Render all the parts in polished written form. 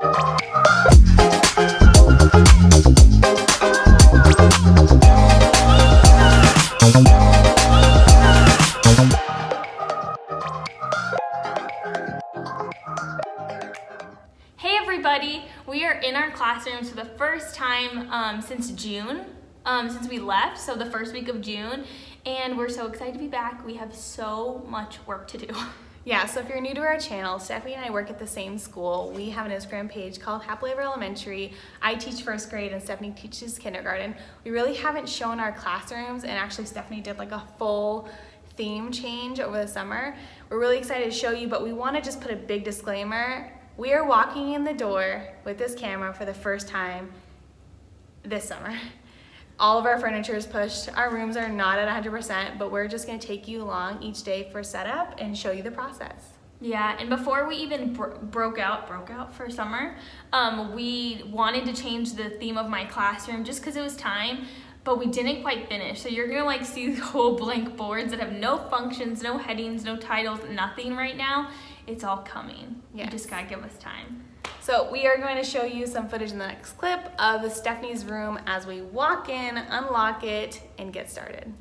Hey everybody, we are in our classrooms for the first time since June, since we left, so the first week of June, and we're so excited to be back. We have so much work to do. Yeah, so if you're new to our channel, Stephanie and I work at the same school. We have an Instagram page called Happily Ever Elementary. I teach first grade and Stephanie teaches kindergarten. We really haven't shown our classrooms, and actually Stephanie did like a full theme change over the summer. We're really excited to show you, but we want to just put a big disclaimer. We are walking in the door with this camera for the first time this summer. All of our furniture is pushed. Our rooms are not at 100%, but we're just gonna take you along each day for setup and show you the process. Yeah, and before we even broke out for summer, we wanted to change the theme of my classroom just because it was time, but we didn't quite finish. So you're gonna like see whole blank boards that have no functions, no headings, no titles, nothing right now. It's all coming. Yes. You just gotta give us time. So we are going to show you some footage in the next clip of Stephanie's room as we walk in, unlock it, and get started.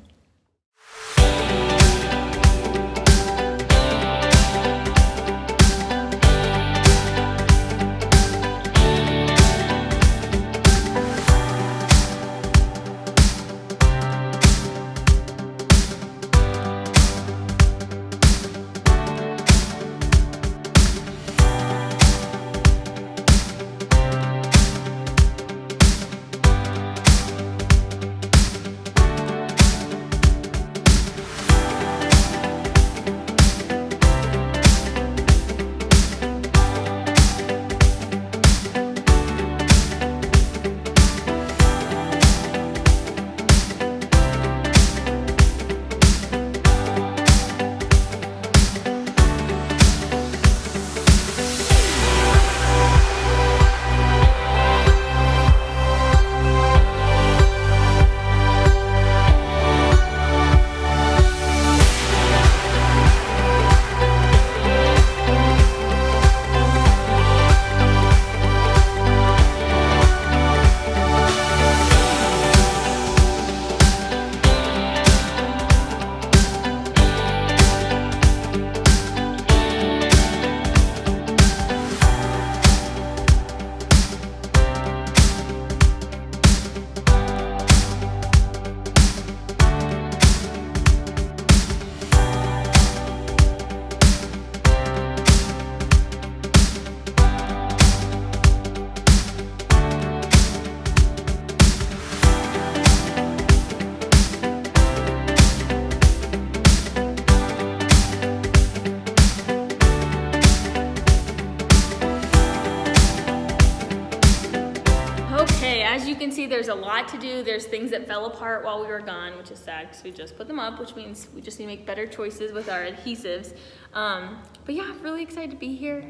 As you can see, there's a lot to do. There's things that fell apart while we were gone, which is sad because we just put them up, which means we just need to make better choices with our adhesives. But yeah, really excited to be here.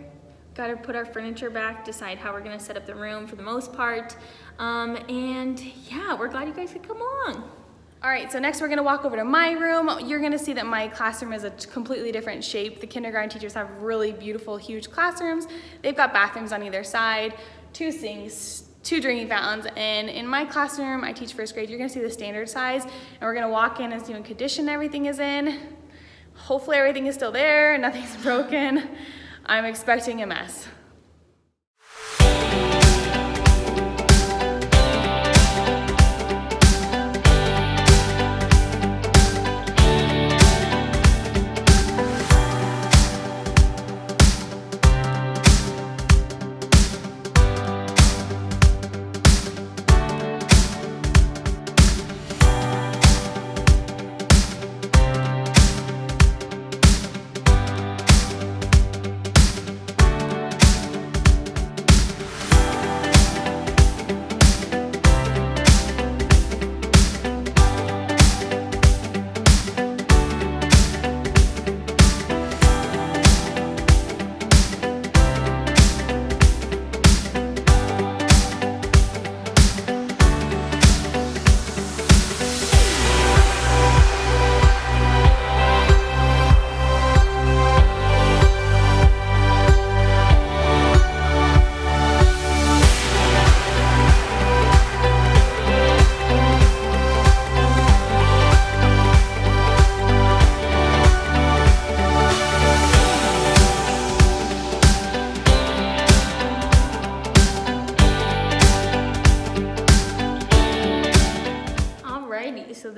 Got to put our furniture back, decide how we're gonna set up the room for the most part. And yeah, we're glad you guys could come along. All right, so next we're gonna walk over to my room. You're gonna see that my classroom is a completely different shape. The kindergarten teachers have really beautiful, huge classrooms. They've got bathrooms on either side, 2 sinks, 2 drinking fountains, and in my classroom, I teach first grade, you're gonna see the standard size, and we're gonna walk in and see when condition everything is in. Hopefully everything is still there, nothing's broken. I'm expecting a mess.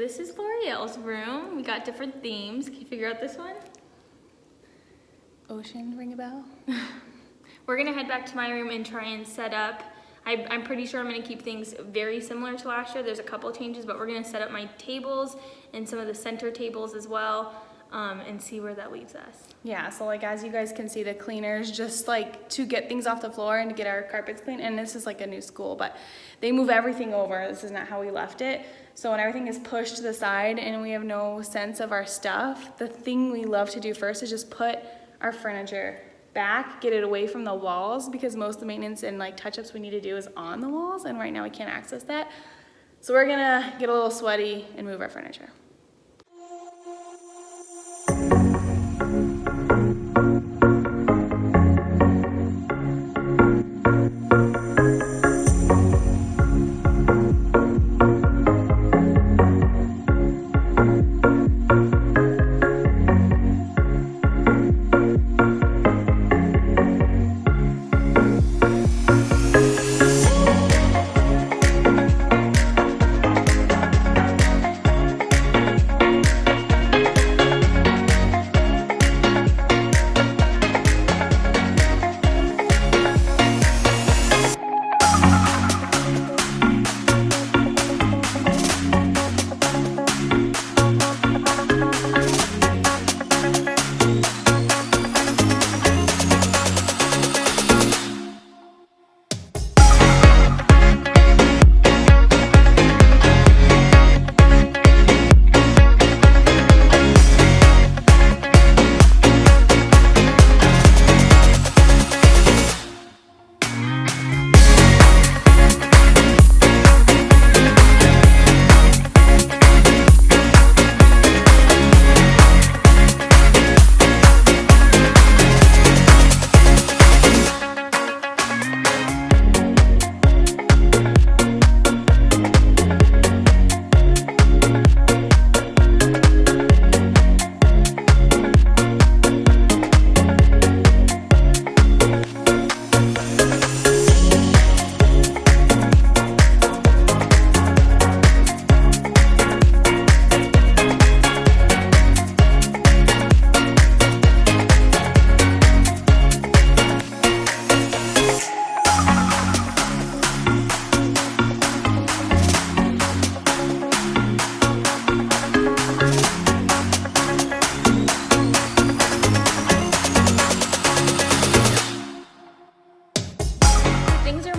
this is L'Oreal's room. We got different themes. Can you figure out this one? Ocean, ring a bell? We're gonna head back to my room and try and set up. I'm pretty sure I'm gonna keep things very similar to last year. There's a couple changes, but we're gonna set up my tables and some of the center tables as well, and see where that leads us. Yeah, so like as you guys can see, the cleaners just like to get things off the floor and to get our carpets clean. And this is like a new school, but they move everything over. This is not how we left it. So when everything is pushed to the side and we have no sense of our stuff, the thing we love to do first is just put our furniture back, get it away from the walls, because most of the maintenance and like touch-ups we need to do is on the walls, and right now we can't access that. So we're gonna get a little sweaty and move our furniture.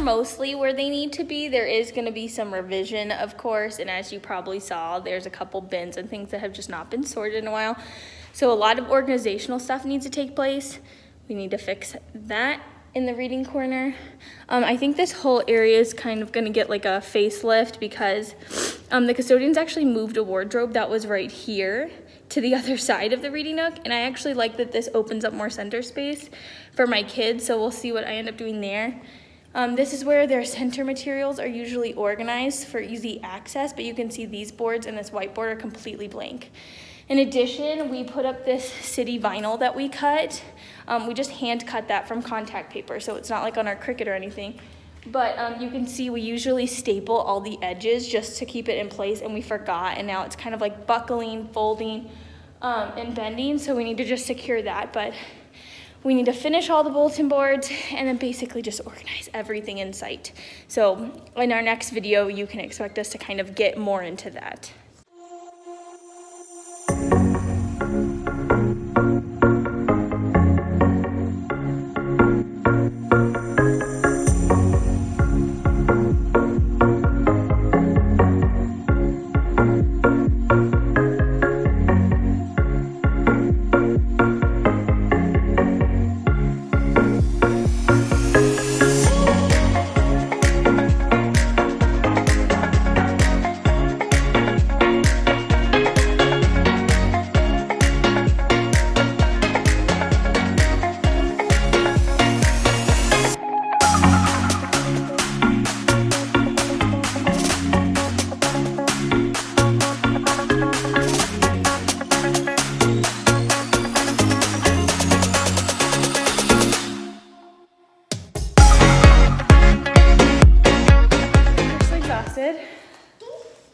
Mostly where they need to be. There is going to be some revision, of course, and as you probably saw, there's a couple bins and things that have just not been sorted in a while. So a lot of organizational stuff needs to take place. We need to fix that in the reading corner. I think this whole area is kind of going to get like a facelift because the custodians actually moved a wardrobe that was right here to the other side of the reading nook, and I actually like that this opens up more center space for my kids, so we'll see what I end up doing there. This is where their center materials are usually organized for easy access, but you can see these boards and this whiteboard are completely blank. In addition, we put up this city vinyl that we cut. We just hand cut that from contact paper, so it's not like on our Cricut or anything. But you can see we usually staple all the edges just to keep it in place, and we forgot, and now it's kind of like buckling, folding, and bending, so we need to just secure that. But we need to finish all the bulletin boards and then basically just organize everything in sight. So in our next video, you can expect us to kind of get more into that.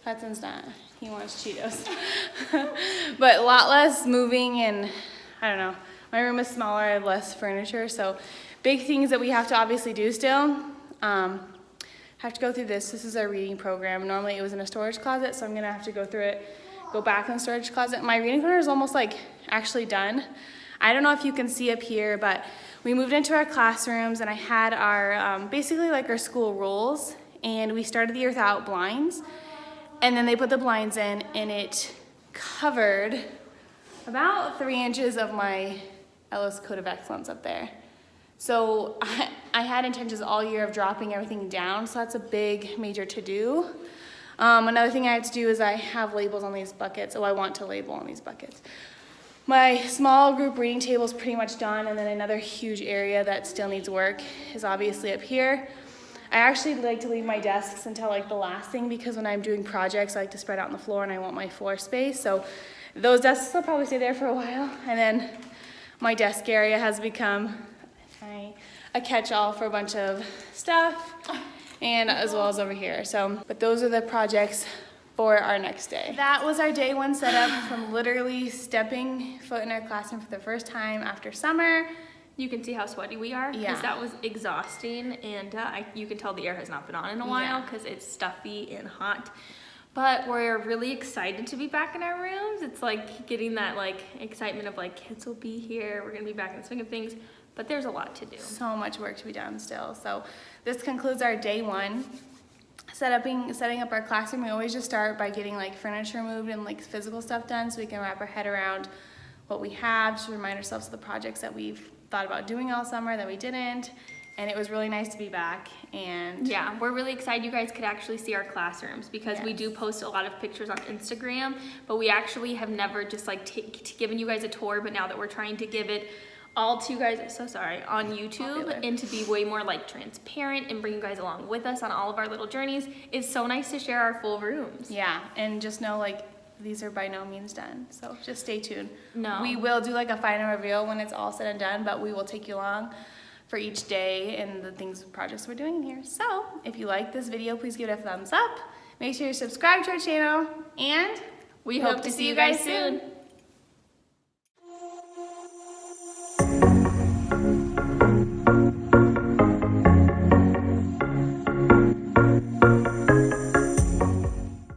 Hudson's not. He wants Cheetos. But a lot less moving, and I don't know. My room is smaller, I have less furniture, so big things that we have to obviously do still. Have to go through this. This is our reading program. Normally it was in a storage closet, so I'm gonna have to go through it, go back in the storage closet. My reading corner is almost like actually done. I don't know if you can see up here, but we moved into our classrooms and I had our, basically like our school rules, and we started the year without blinds. And then they put the blinds in, and it covered about 3 inches of my Ellis Code of Excellence up there. So I had intentions all year of dropping everything down, so that's a big major to-do. Another thing I have to do is I have labels on these buckets, so I want to label on these buckets. My small group reading table is pretty much done, and then another huge area that still needs work is obviously up here. I actually like to leave my desks until like the last thing, because when I'm doing projects I like to spread out on the floor and I want my floor space, so those desks will probably stay there for a while. And then my desk area has become a catch-all for a bunch of stuff, and as well as over here. So, but those are the projects for our next day. That was our day one setup, from literally stepping foot in our classroom for the first time after summer. You can see how sweaty we are, because Yeah. that was exhausting, and you can tell the air has not been on in a while because it's stuffy and hot. But we're really excited to be back in our rooms. It's like getting that like excitement of like kids will be here, we're gonna be back in the swing of things, but there's a lot to do. So much work to be done still. So this concludes our day one. Setting up our classroom, we always just start by getting like furniture moved and like physical stuff done, so we can wrap our head around what we have, just to remind ourselves of the projects that we've thought about doing all summer that we didn't. And it was really nice to be back. And yeah, we're really excited you guys could actually see our classrooms, because we Yes. do post a lot of pictures on Instagram, but we actually have never just like given you guys a tour, but now that we're trying to give it all to you guys, on YouTube, and to be way more like transparent and bring you guys along with us on all of our little journeys, it's so nice to share our full rooms. yeah, and just know like these are by no means done, so just stay tuned. No. We will do like a final reveal when it's all said and done, but we will take you along for each day and the projects we're doing in here. So if you like this video, please give it a thumbs up. Make sure you subscribe to our channel, and We hope to see you guys soon.